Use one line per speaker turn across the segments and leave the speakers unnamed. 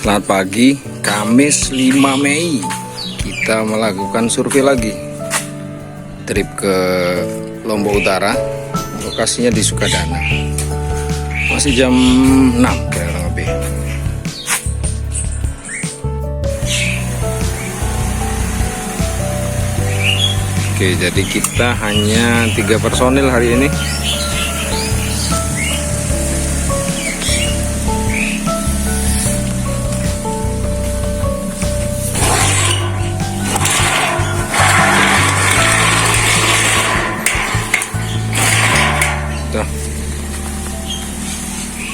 Selamat pagi, Kamis 5 Mei. Kita melakukan survei lagi. Trip ke Lombok Utara. Lokasinya di Sukadana. Masih jam 6 kurang lebih. Oke, jadi kita hanya 3 personil hari ini.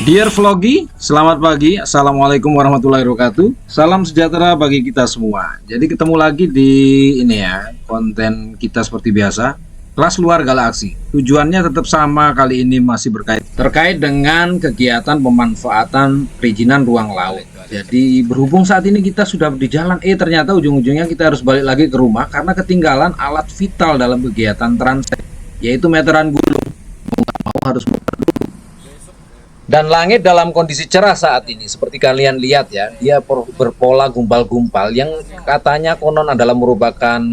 Dear Vlogi, selamat pagi. Assalamualaikum warahmatullahi wabarakatuh. Salam sejahtera bagi kita semua. Jadi ketemu lagi di ini ya, konten kita seperti biasa, kelas luar galaksi. Tujuannya tetap sama, kali ini masih terkait dengan kegiatan pemanfaatan perizinan ruang laut. Jadi berhubung saat ini kita sudah di jalan ternyata ujung-ujungnya kita harus balik lagi ke rumah karena ketinggalan alat vital dalam kegiatan transit, yaitu meteran gulung. Mau nggak mau harus muter dulu. Dan langit dalam kondisi cerah saat ini, seperti kalian lihat ya, dia berpola gumpal-gumpal yang katanya konon adalah merupakan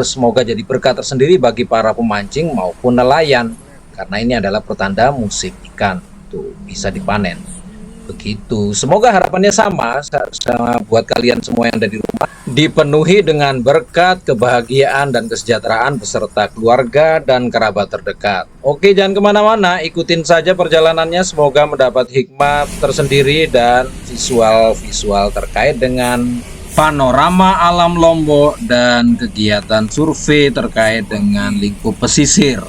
semoga jadi berkah tersendiri bagi para pemancing maupun nelayan, karena ini adalah pertanda musim ikan tuh bisa dipanen. Begitu, semoga harapannya sama buat kalian semua yang ada di rumah, dipenuhi dengan berkat, kebahagiaan, dan kesejahteraan beserta keluarga dan kerabat terdekat. Oke, jangan kemana-mana, ikutin saja perjalanannya, semoga mendapat hikmah tersendiri dan visual-visual terkait dengan panorama alam Lombok dan kegiatan survei terkait dengan lingkup pesisir,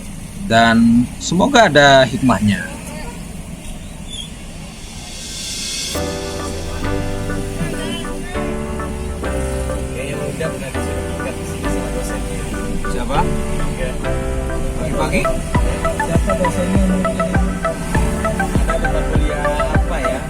dan semoga ada hikmahnya.
Siapa? Pagi-pagi?
Siapa dosennya mungkin? Ada dapat kuliah apa ya?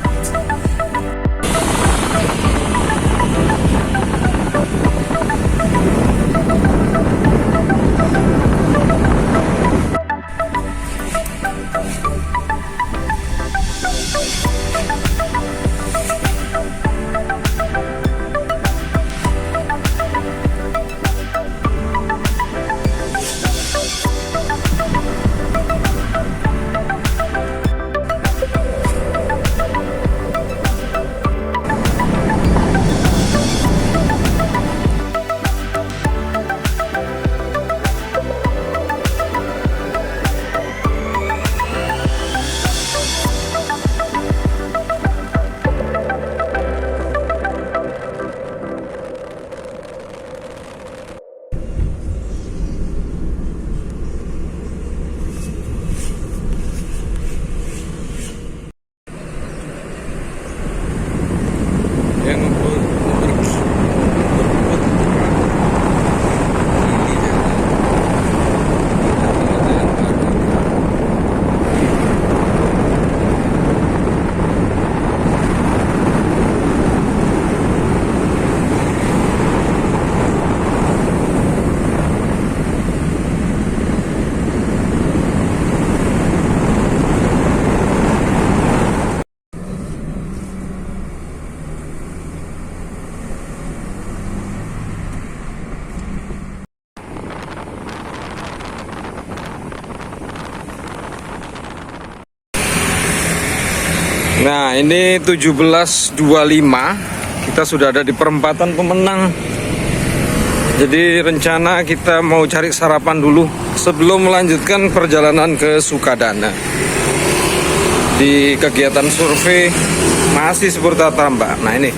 Yang Nah, ini 17.25. Kita sudah ada di perempatan pemenang. Jadi rencana kita mau cari sarapan dulu sebelum melanjutkan perjalanan ke Sukadana. Di kegiatan survei masih seputar tambak. Nah, ini.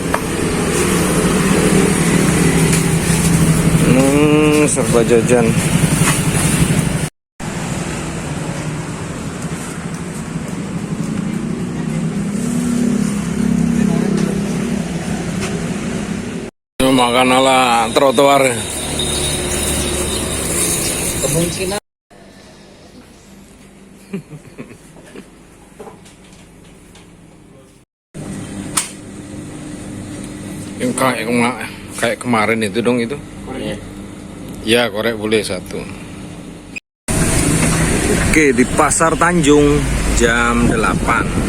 Serba jajan. Makan ala trotoar.
Kemungkinan
Yang kayak kemarin itu dong itu. Ya, korek boleh satu. Oke, di Pasar Tanjung jam 8.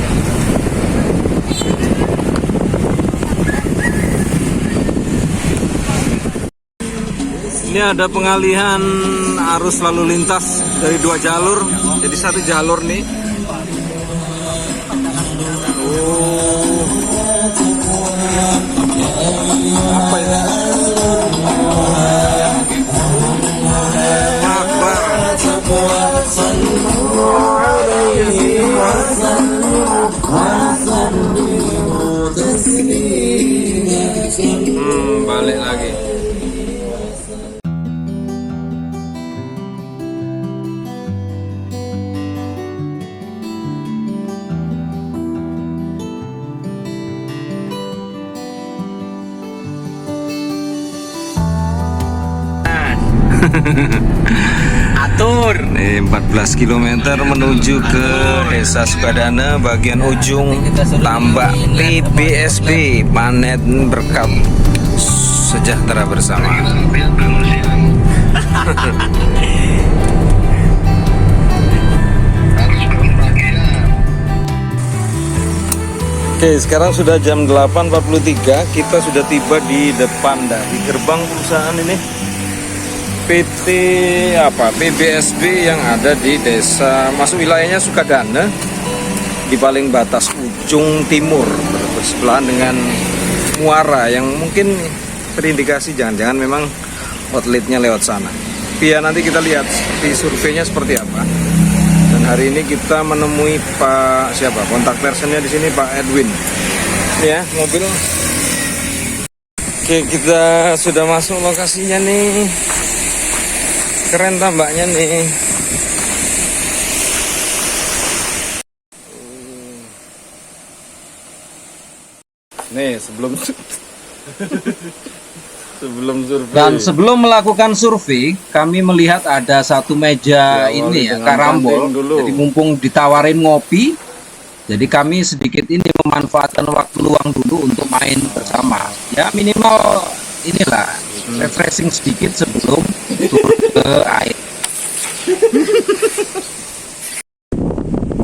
Ini ada pengalihan arus lalu lintas dari 2 jalur, jadi 1 jalur nih. Oh, apa ini? Akbar. Balik lagi.
Atur.
Nih 14 km menuju ke Desa Sukadana, bagian ujung tambak PBSB, panen berkat sejahtera bersama. Oke, sekarang sudah jam 8.43, kita sudah tiba di depan dari gerbang perusahaan ini. PT PBSB yang ada di desa, masuk wilayahnya Sukadana, di paling batas ujung timur, bersebelahan dengan Muara yang mungkin terindikasi jangan-jangan memang outletnya lewat sana. Tapi ya nanti kita lihat di surveinya seperti apa. Dan hari ini kita menemui Pak siapa? Kontak personnya di sini Pak Edwin. Ya, mobil. Oke, kita sudah masuk lokasinya nih. Keren tambaknya nih. Nih sebelum survei.
Dan sebelum melakukan survei, kami melihat ada satu meja
Diawali
ini ya,
dengan
karambol.
camping dulu.
Jadi mumpung ditawarin ngopi, jadi kami sedikit ini memanfaatkan waktu luang dulu untuk main bersama. Ya minimal inilah refreshing sedikit sebelum turun ke air.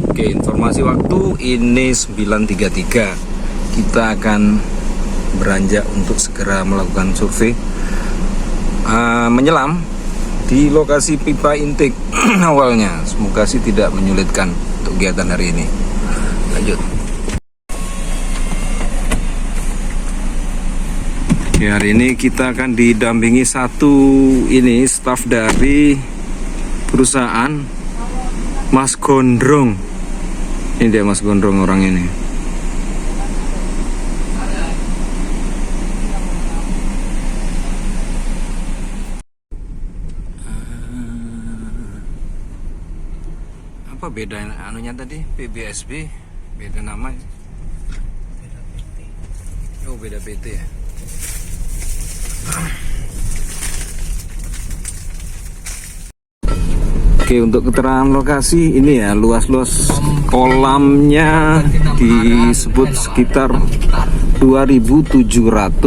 Oke, informasi waktu ini 9.33. Kita akan beranjak untuk segera melakukan survei menyelam di lokasi pipa intake awalnya. Semoga sih tidak menyulitkan untuk kegiatan hari ini. Lanjut. Ya, hari ini kita akan didampingi satu staf dari perusahaan Mas Gondrong. Ini dia Mas Gondrong orang ini. Apa beda anunya tadi? PBSB beda nama. Oh, beda PT ya. Oke, untuk keterangan lokasi ini ya, luas-luas kolamnya disebut sekitar 2.700.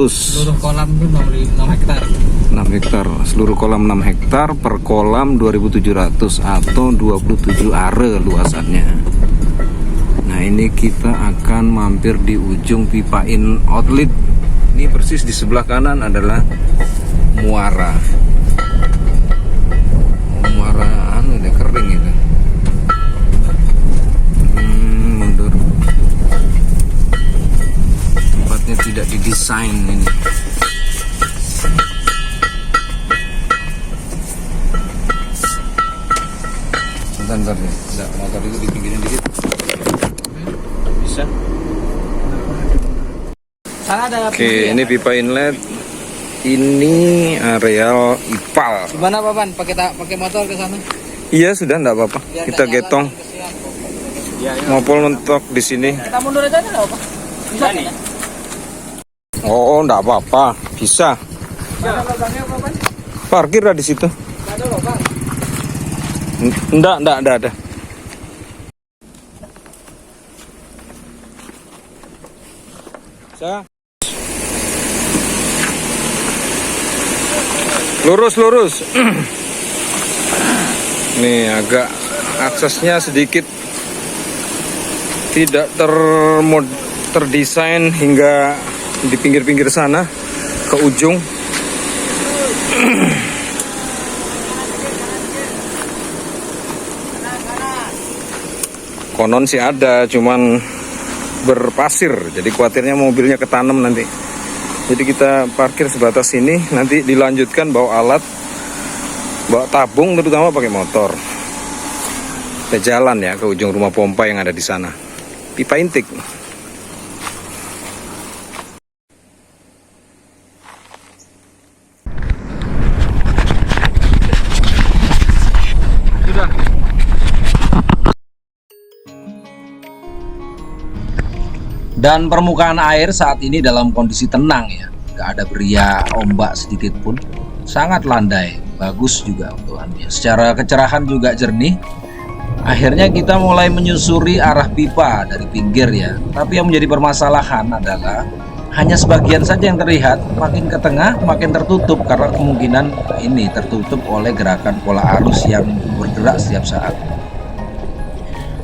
Seluruh kolam itu 6 hektar.
6 hektar, seluruh kolam 6 hektar, per kolam 2.700 atau 27 are luasannya. Nah, ini kita akan mampir di ujung pipain outlet. Ini persis di sebelah kanan adalah Muara. Muara anu udah kering itu. Mundur. Tempatnya tidak didesain ini. Bentar deh, enggak, motor itu dipinggirin dikit. Bisa.
Sana ada.
Oke, ini pipa inlet. Ini areal IPAL.
Gimana Pak Pan? Pakai motor ke sana?
Iya, sudah enggak apa-apa.
Biar
Kita
nggak jalan,
getong.
kesian kok.
Ngopol mentok di sini.
Kita mundur aja enggak apa? Bisa nih.
Oh, enggak apa-apa. Bisa.
Ada lubangnya Pak Pan?
Parkir lah di situ.
Enggak ada lubang.
Enggak ada. Bisa. Lurus. Nih agak aksesnya sedikit tidak terdesain hingga di pinggir-pinggir sana ke ujung. Konon sih ada, cuman berpasir, jadi khawatirnya mobilnya ketanam nanti. Jadi kita parkir sebatas ini, nanti dilanjutkan bawa alat, bawa tabung, terutama pakai motor. Kita jalan ya ke ujung rumah pompa yang ada di sana, pipa intik.
Sudah. Dan permukaan air saat ini dalam kondisi tenang ya, nggak ada beriak ombak sedikit pun, sangat landai, bagus juga untukannya. Secara kecerahan juga jernih. Akhirnya kita mulai menyusuri arah pipa dari pinggir ya. Tapi yang menjadi permasalahan adalah hanya sebagian saja yang terlihat, makin ke tengah makin tertutup karena kemungkinan ini tertutup oleh gerakan pola arus yang bergerak setiap saat.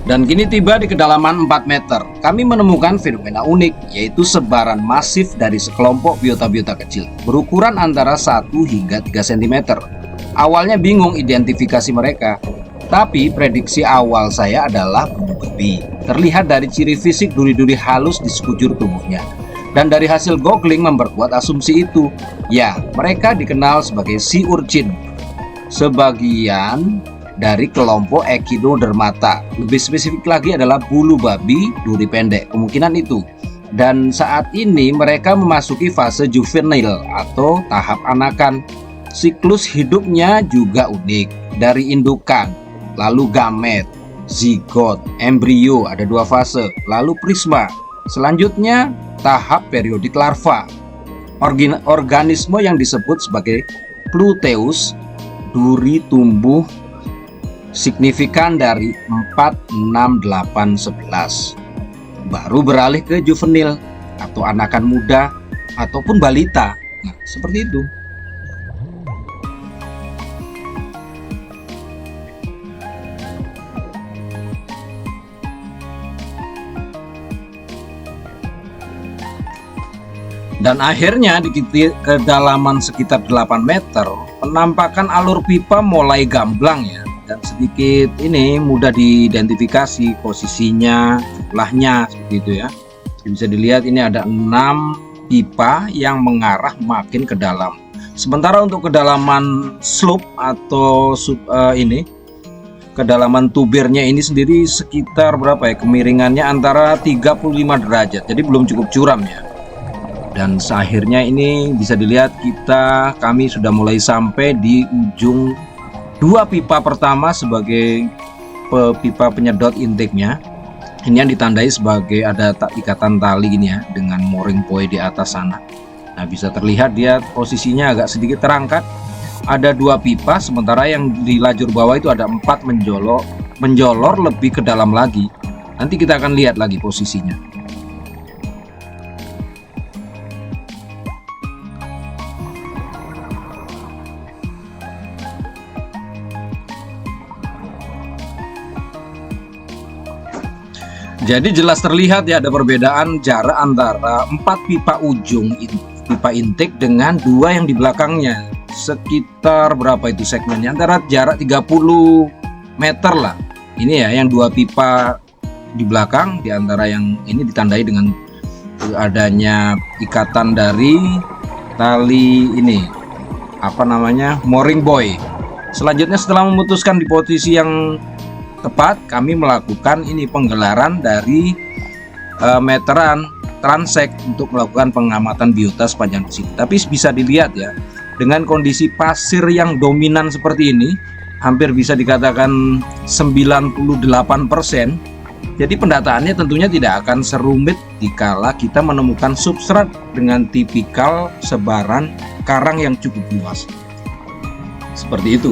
Dan kini tiba di kedalaman 4 meter, kami menemukan fenomena unik, yaitu sebaran masif dari sekelompok biota-biota kecil, berukuran antara 1 hingga 3 cm. Awalnya bingung identifikasi mereka, tapi prediksi awal saya adalah bunyi babi. Terlihat dari ciri fisik duri-duri halus di sekujur tubuhnya. Dan dari hasil googling memperkuat asumsi itu. Ya, mereka dikenal sebagai sea urchin. Sebagian dari kelompok Echinodermata. Lebih spesifik lagi adalah bulu babi duri pendek, kemungkinan itu. Dan saat ini mereka memasuki fase juvenil atau tahap anakan. Siklus hidupnya juga unik, dari indukan, lalu gamet, zigot, embrio, ada 2 fase, lalu prisma. Selanjutnya tahap periodik larva. Organisme yang disebut sebagai Pluteus, duri tumbuh signifikan dari 4, 6, 8, 11. Baru beralih ke juvenil atau anakan muda ataupun balita. Nah, seperti itu. Dan akhirnya di kedalaman sekitar 8 meter, penampakan alur pipa mulai gamblang ya. Dan sedikit ini mudah diidentifikasi posisinya, jumlahnya seperti itu ya. Bisa dilihat ini ada 6 pipa yang mengarah makin ke dalam. Sementara untuk kedalaman slope atau kedalaman tubirnya ini sendiri sekitar berapa ya, kemiringannya antara 35 derajat, jadi belum cukup curam ya. Dan akhirnya ini bisa dilihat kami sudah mulai sampai di ujung 2 pipa pertama sebagai pipa penyedot intiknya. Ini yang ditandai sebagai ada ikatan tali gini ya, dengan mooring buoy di atas sana. Nah, bisa terlihat dia posisinya agak sedikit terangkat. Ada 2 pipa, sementara yang di lajur bawah itu ada 4 menjolor lebih ke dalam lagi. Nanti kita akan lihat lagi posisinya. Jadi jelas terlihat ya ada perbedaan jarak antara 4 pipa ujung pipa intik dengan 2 yang di belakangnya. Sekitar berapa itu segmennya? Antara jarak 30 meter lah. Ini ya yang 2 pipa di belakang, di antara yang ini ditandai dengan adanya ikatan dari tali ini, apa namanya, mooring buoy. Selanjutnya setelah memutuskan di posisi yang tepat, kami melakukan ini penggelaran dari meteran transek untuk melakukan pengamatan biota sepanjang di sini. Tapi bisa dilihat ya, dengan kondisi pasir yang dominan seperti ini, hampir bisa dikatakan 98%. Jadi pendataannya tentunya tidak akan serumit dikala kita menemukan substrat dengan tipikal sebaran karang yang cukup luas. Seperti itu.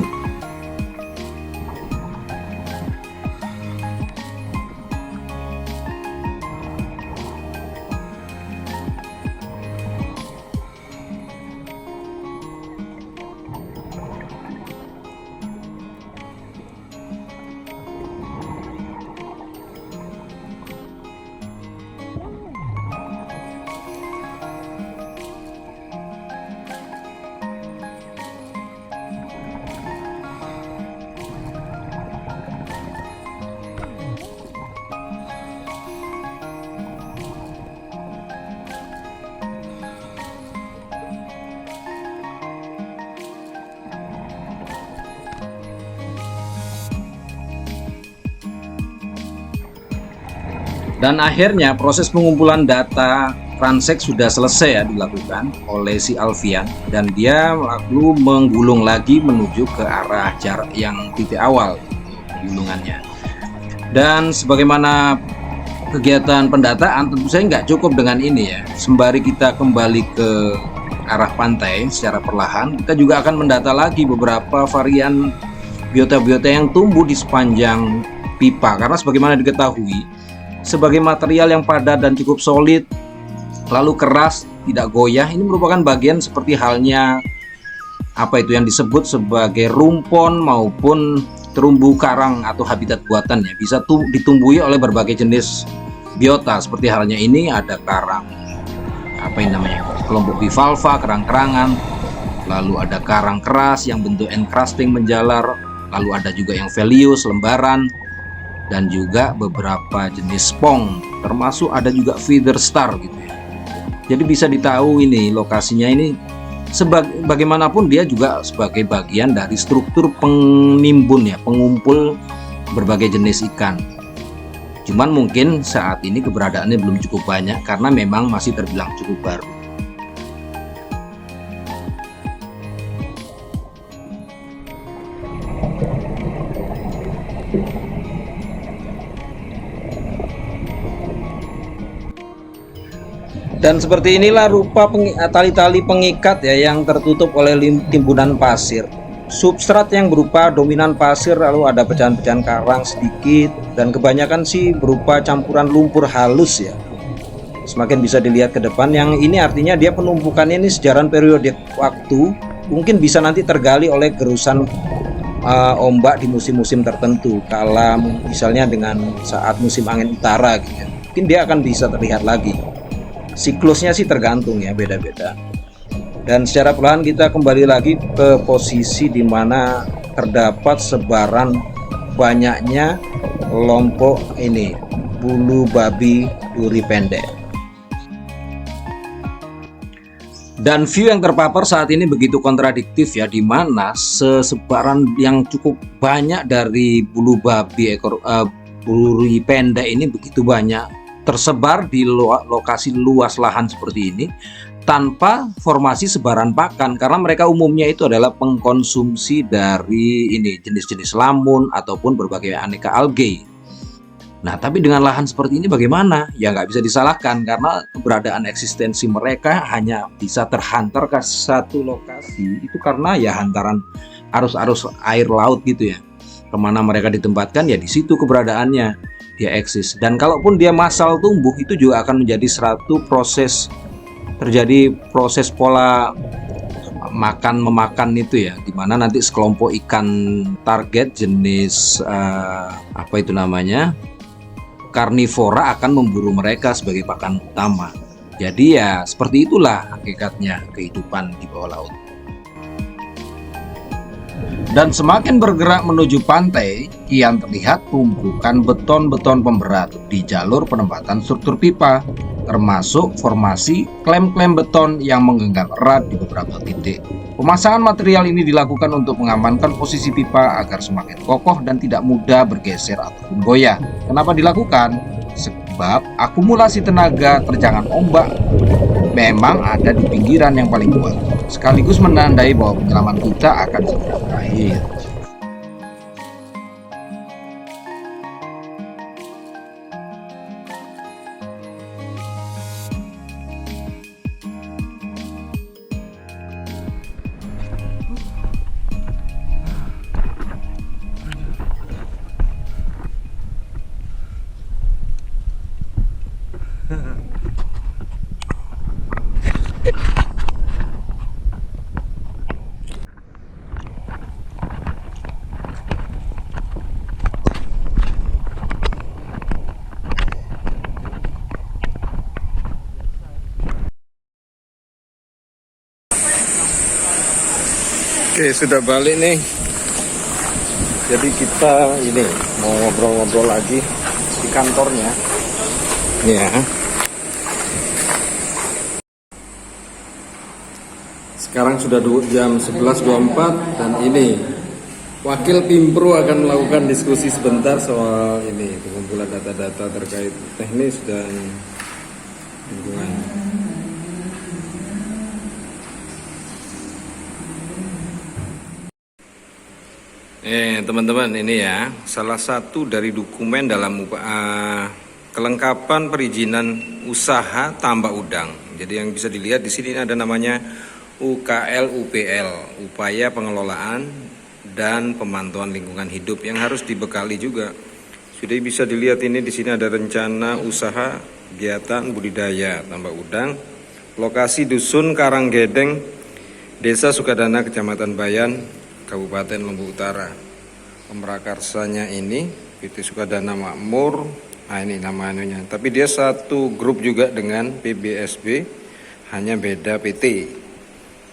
Dan akhirnya proses pengumpulan data transek sudah selesai ya dilakukan oleh si Alfian, dan dia lalu menggulung lagi menuju ke arah jarak yang titik awal gulungannya. Dan sebagaimana kegiatan pendataan, tentu saja nggak cukup dengan ini ya. Sembari kita kembali ke arah pantai secara perlahan, kita juga akan mendata lagi beberapa varian biota-biota yang tumbuh di sepanjang pipa. Karena sebagaimana diketahui, sebagai material yang padat dan cukup solid, lalu keras, tidak goyah, ini merupakan bagian seperti halnya apa itu yang disebut sebagai rumpon maupun terumbu karang atau habitat buatan ya, bisa ditumbuhi oleh berbagai jenis biota. Seperti halnya ini ada karang apa yang namanya kelompok bivalva, kerang-kerangan, lalu ada karang keras yang bentuk encrusting menjalar, lalu ada juga yang velius, lembaran, dan juga beberapa jenis spong, termasuk ada juga feather star gitu ya. Jadi bisa ditahu ini lokasinya ini bagaimanapun dia juga sebagai bagian dari struktur penimbun ya, pengumpul berbagai jenis ikan. Cuman mungkin saat ini keberadaannya belum cukup banyak karena memang masih terbilang cukup baru. Dan seperti inilah rupa tali-tali pengikat ya yang tertutup oleh timbunan pasir. Substrat yang berupa dominan pasir, lalu ada pecahan-pecahan karang sedikit, dan kebanyakan sih berupa campuran lumpur halus ya. Semakin bisa dilihat ke depan, yang ini artinya dia penumpukannya ini sejaran periode waktu, mungkin bisa nanti tergali oleh gerusan ombak di musim-musim tertentu. Kala misalnya dengan saat musim angin utara gitu, mungkin dia akan bisa terlihat lagi. Siklusnya sih tergantung ya, beda-beda. Dan secara perlahan kita kembali lagi ke posisi di mana terdapat sebaran banyaknya kelompok ini bulu babi duri pendek. Dan view yang terpapar saat ini begitu kontradiktif ya, di mana sesebaran yang cukup banyak dari bulu babi duri pendek ini begitu banyak tersebar di lokasi luas lahan seperti ini tanpa formasi sebaran pakan, karena mereka umumnya itu adalah pengkonsumsi dari ini jenis-jenis lamun ataupun berbagai aneka algae. Nah, tapi dengan lahan seperti ini bagaimana? Ya nggak bisa disalahkan karena keberadaan eksistensi mereka hanya bisa terhantar ke satu lokasi itu karena ya hantaran arus-arus air laut gitu ya. Kemana mereka ditempatkan ya di situ keberadaannya dia eksis. Dan kalaupun dia massal tumbuh, itu juga akan menjadi suatu proses, terjadi proses pola makan memakan itu ya, dimana nanti sekelompok ikan target jenis apa itu namanya karnivora akan memburu mereka sebagai pakan utama. Jadi ya seperti itulah hakikatnya kehidupan di bawah laut. Dan semakin bergerak menuju pantai, kian terlihat tumpukan beton-beton pemberat di jalur penempatan struktur pipa, termasuk formasi klem-klem beton yang menggenggam erat di beberapa titik. Pemasangan material ini dilakukan untuk mengamankan posisi pipa agar semakin kokoh dan tidak mudah bergeser ataupun goyah. Kenapa dilakukan? Sebab akumulasi tenaga terjangan ombak memang ada di pinggiran yang paling kuat, sekaligus menandai bahwa penyelaman kita akan segera berakhir.
Oke, sudah balik nih. Jadi kita ini mau ngobrol-ngobrol lagi di kantornya. Ya. Sekarang sudah jam 11.24 dan ini Wakil Pimpro akan melakukan diskusi sebentar soal ini pengumpulan data-data terkait teknis dan lingkungan. Teman-teman, ini ya salah satu dari dokumen dalam kelengkapan perizinan usaha tambak udang. Jadi yang bisa dilihat di sini ada namanya UKL UPL, upaya pengelolaan dan pemantauan lingkungan hidup yang harus dibekali juga. Sudah bisa dilihat ini di sini ada rencana usaha kegiatan budidaya tambak udang, lokasi dusun Karanggedeng, Desa Sukadana, Kecamatan Bayan, Kabupaten Lombok Utara. Pemrakarsanya ini PT Sukadana Makmur. Nah ini namanya. Tapi dia satu grup juga dengan PBSB, hanya beda PT.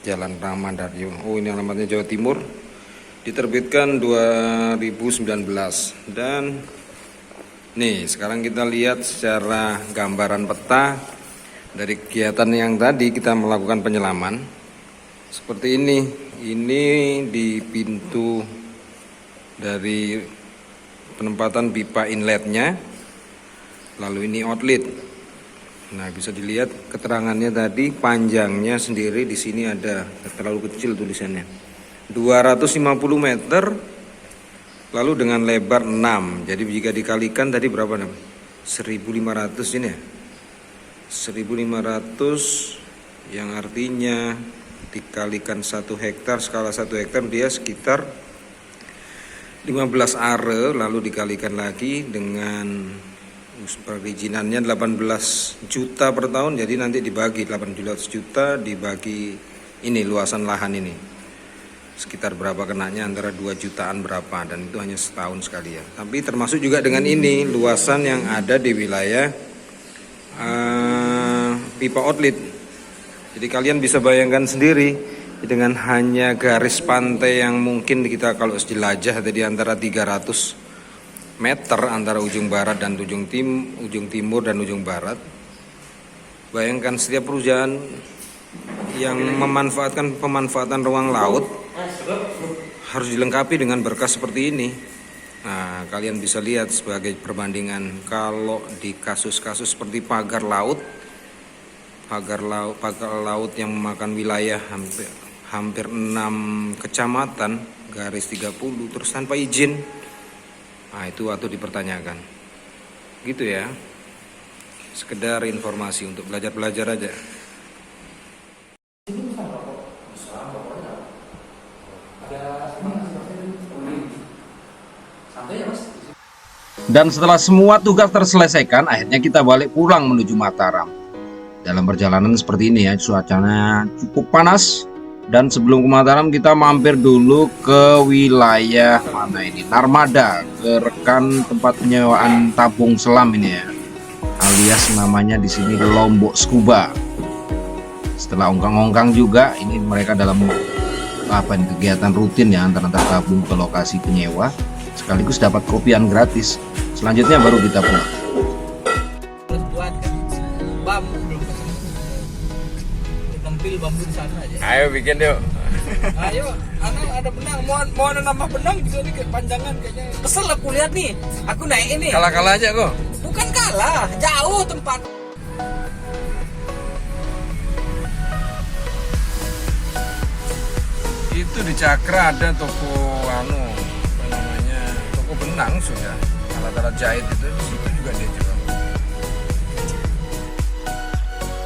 Jalan Ramandaryo. Oh ini alamatnya Jawa Timur. Diterbitkan 2019 dan nih sekarang kita lihat secara gambaran peta dari kegiatan yang tadi kita melakukan penyelaman seperti ini di pintu dari penempatan pipa inletnya, lalu ini outlet. Nah bisa dilihat keterangannya tadi, panjangnya sendiri di sini ada terlalu kecil tulisannya 250 meter, lalu dengan lebar 6. Jadi jika dikalikan tadi berapa? 1.500 ini ya, 1.500 yang artinya dikalikan 1 hektar, skala 1 hektar dia sekitar 15 are, lalu dikalikan lagi dengan perizinannya 18 juta per tahun, jadi nanti dibagi 18 juta dibagi ini luasan lahan ini sekitar berapa kenanya, antara 2 jutaan berapa, dan itu hanya setahun sekali ya. Tapi termasuk juga dengan ini luasan yang ada di wilayah pipa outlet. Jadi kalian bisa bayangkan sendiri dengan hanya garis pantai yang mungkin kita kalau jelajah tadi antara 300 meter antara ujung barat dan ujung timur dan ujung barat. Bayangkan setiap perusahaan yang memanfaatkan pemanfaatan ruang laut harus dilengkapi dengan berkas seperti ini. Nah, kalian bisa lihat sebagai perbandingan kalau di kasus-kasus seperti pagar laut yang memakan wilayah hampir 6 kecamatan, garis 30 terus tanpa izin. Nah, itu waktu dipertanyakan. Gitu ya. Sekedar informasi untuk belajar-belajar aja.
Dan setelah semua tugas terselesaikan, akhirnya kita balik pulang menuju Mataram. Dalam perjalanan seperti ini ya, cuacanya cukup panas. Dan sebelum ke Mataram kita mampir dulu ke wilayah mana ini, Narmada, ke rekan tempat penyewaan tabung selam ini ya, alias namanya di sini Lombok Scuba. Setelah ongkang-ongkang juga, ini mereka dalam kegiatan rutin ya, antar tabung ke lokasi penyewa, sekaligus dapat kopian gratis. Selanjutnya baru kita pulang.
Terus buat bambu belum tempil bambu di sana aja.
Ayo bikin yuk.
Ayo, ada benang. Mau nambah benang juga nih kepanjangan kayaknya. Kesel aku lihat nih. Aku naik ini.
Kalah-kalah aja kok.
Bukan kalah, jauh tempat.
Itu di Cakra ada toko toko benang sudah. Alat-alat jahit itu di situ juga dia jual.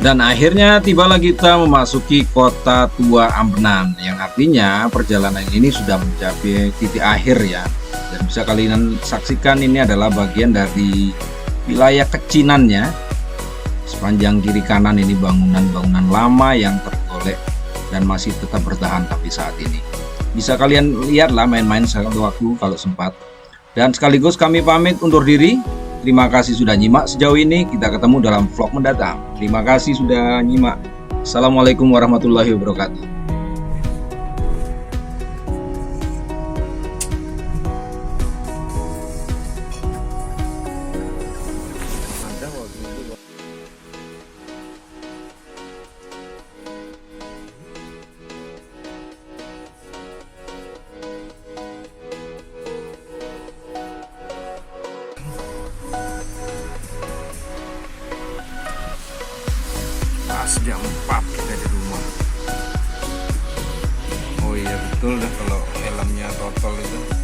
Dan akhirnya tibalah kita memasuki kota Tua Ambenan, yang artinya perjalanan ini sudah mencapai titik akhir ya. Dan bisa kalian saksikan ini adalah bagian dari wilayah kecinannya. Sepanjang kiri kanan ini bangunan-bangunan lama yang tergolek dan masih tetap bertahan sampai saat ini. Bisa kalian lihatlah main-main sewaktu kalau sempat. Dan sekaligus kami pamit undur diri. Terima kasih sudah nyimak sejauh ini. Kita ketemu dalam vlog mendatang. Terima kasih sudah nyimak. Assalamualaikum warahmatullahi wabarakatuh.
jam 4 kita di rumah. Oh iya betul dah, kalau helmnya total itu